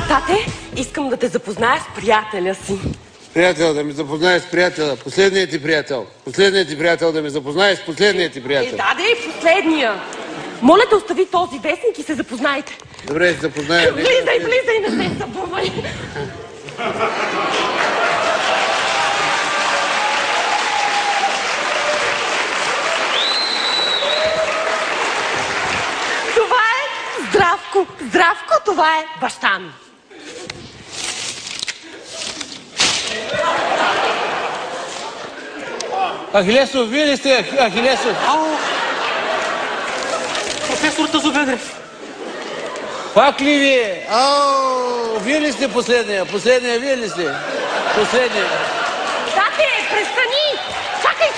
Тате, искам да те запозная с приятеля си. Приятел, да ми запознаеш с приятеля. Последният ти приятел. Последният ти приятел да ми запознаеш с последният ти приятел. Последния. Моля да остави този вестник и се запознайте. Добре, се запозная. Влизай, не се събувай. Това е Здравко. Здравко, това е баща ми. Ахилесов, вие ли сте Ахилесов? Професор Тазобедрев. Пак ли вие? Вие ли сте последния? Последния вие ли сте? Последния. Тате, престани! Чакай!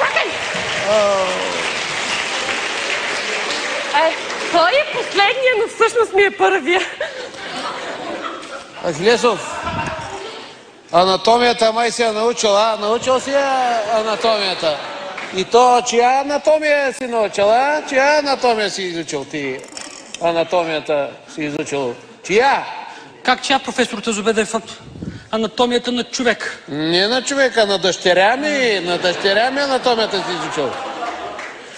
Той е последния, но всъщност ми е първия. Ахилесов, анатомията май се е научил, Научил си анатомията. И то, чия анатомия си научил, Чия анатомия си изучил ти? Анатомията си изучил. Чия? Как чия, професор Тазобедрев? Анатомията на човек. Не на човека, на дъщеря ми. На дъщеря ми анатомията си изучил.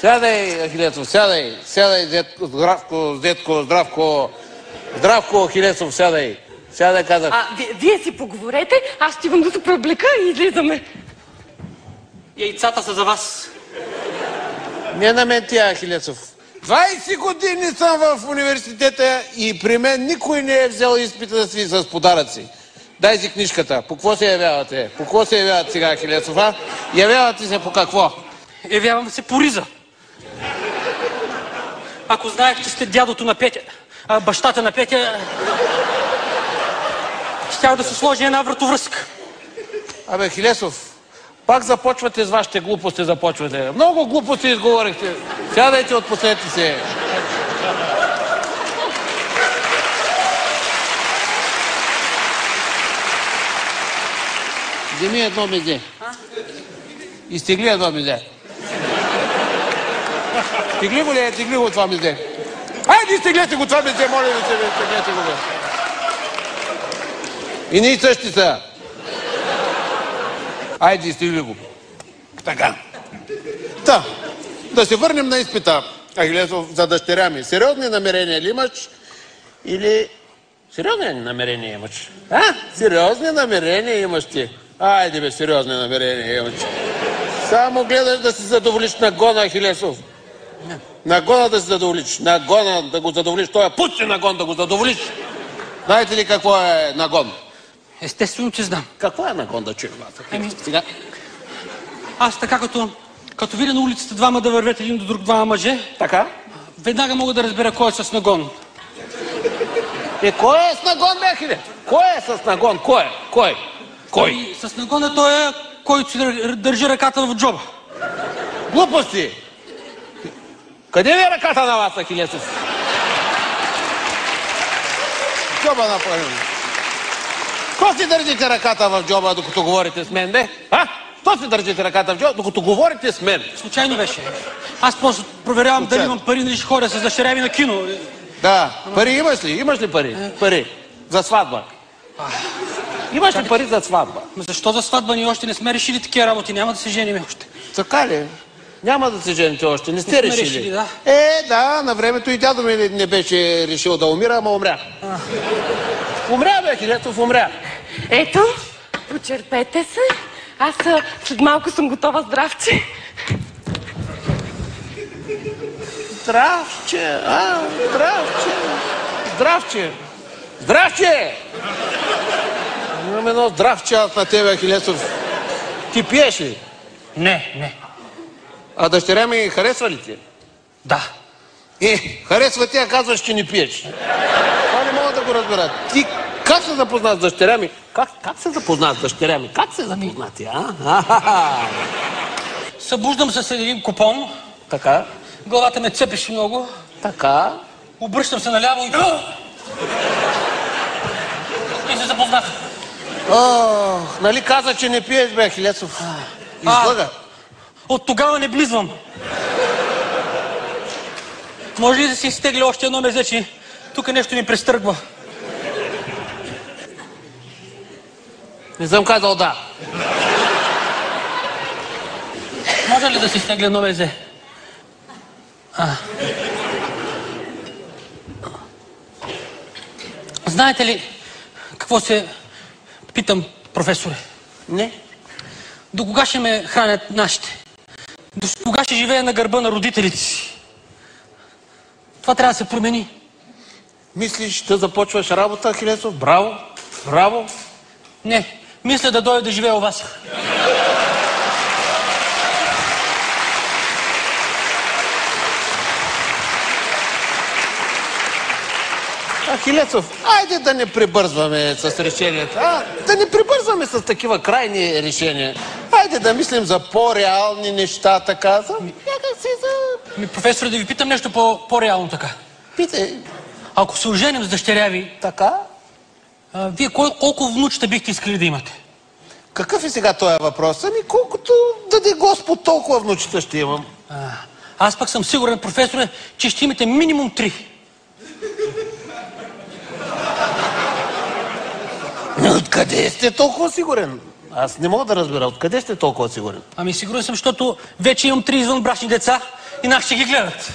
Сядай, Ахилесов, сядай. Сядай, детко, здравко, Ахилесов, сядай. Сядай, казах. Вие си поговорете, аз ще имам да се преоблека и излизаме. Яйцата са за вас. Не на мен тя, Ахилесов. 20 години съм в университета и при мен никой не е взел изпита си с подаръци. Дай си книжката. По какво се явявате? По какво се явяват сега, Ахилесов, Явявате се по какво? Явявам се по риза. Ако знаех, че сте дядото на Петя, бащата на Петя, щях да се сложи една вратовръзка. Ахилесов, пак започвате с вашите глупости, започвате. Много глупости изговорихте. Сядайте, отпуснете се. Вземи едно мезе. Изтегли едно мезе. Тегли го ли? Тегли го това мезе. Айде, изтеглете го това мезе, моля ви се, изтеглете го. И ние същи са. Айде, изтегли го. Така. Да се върнем на изпита, Ахилесов, за дъщеря ми. Сериозни намерения ли имаш или... Сериозни намерения имаш? Сериозни намерения имаш ти. Айде бе, сериозни намерения имаш. Само гледаш да си задоволиш нагона, Ахилесов. Нагона да си задоволиш. Нагона да го задоволиш. Той е пусти нагон да го задоволиш. Знаете ли какво е нагон? Естествено, че знам. Какво е нагон, да чуем вас? Сега. Аз така като видя на улицата двама да вървят един до друг двама мъже, Така? веднага мога да разбера кой е с нагон. Кой е с нагон, бе, Ахиле? Кой е с нагон? Кой? С нагон е той, който си държи ръката в джоба. Глупости! Къде ви е ръката на вас, Ахилесов? Джоба направим. Какво си държите ръката в джоба, докато говорите с мен, бе? Що си държите ръката в джоба, докато говорите с мен? Случайно беше. Аз просто проверявам дали имам пари, нали ще ходя с дъщеря ми на кино. Да. Пари имаш ли? Имаш ли пари? Пари. За сватба. Имаш ли пари за сватба? Защо за сватба? Ние още не сме решили такива работи. Няма да се женим още. Така ли? Няма да се жените още. Не сте решили. Да. Да, на времето и дядо ми не беше решил да умира, ама умря. Умря, бе, Ахилесов, умря. Ето, почерпете се. Аз след малко съм готова, здравче. Здравче, здравче! Имам едно здравче аз на тебе, Ахилесов. Ти пиеш ли? Не. А дъщеря ми харесва ли ти? Да. Харесва ти, а казваш, че не пиеш. Това не мога да го разбера. Ти как се запозна с дъщеря ми? Как се запозна с дъщеря ми? Как се запозна ти, Събуждам се с един купон. Така. Главата ме цепеше много. Така. Обръщам се наляво и се запознах. Нали каза, че не пиеш, бе, Ахилесов? Излъга. От тогава не близвам. Може ли да си изтегля още едно мезе, че тук нещо ми престръгва? Не съм казал да. Може ли да си стегля едно везе? Знаете ли какво се питам, професоре? Не. До кога ще ме хранят нашите? До кога ще живея на гърба на родителите си? Това трябва да се промени. Мислиш да започваш работа, Ахилесов? Браво! Браво! Не, мисля да дойда да живея у вас. Ахилесов, айде да не прибързваме с решенията. Да не прибързваме с такива крайни решения. Айде да мислим за по-реални неща, така. Някак си за... Професоре, да ви питам нещо по-реално така. Питай. Ако се оженим с дъщеря ви, Така? вие колко внучета бихте искали да имате? Какъв е сега този въпрос? Ами колкото даде Господ, толкова внучета ще имам. Аз пък съм сигурен, професоре, че ще имате минимум 3. Откъде сте толкова сигурен? Аз не мога да разбера. Откъде сте толкова сигурен? Ами сигурен съм, защото вече имам 3 извънбрачни деца и нас ще ги гледат.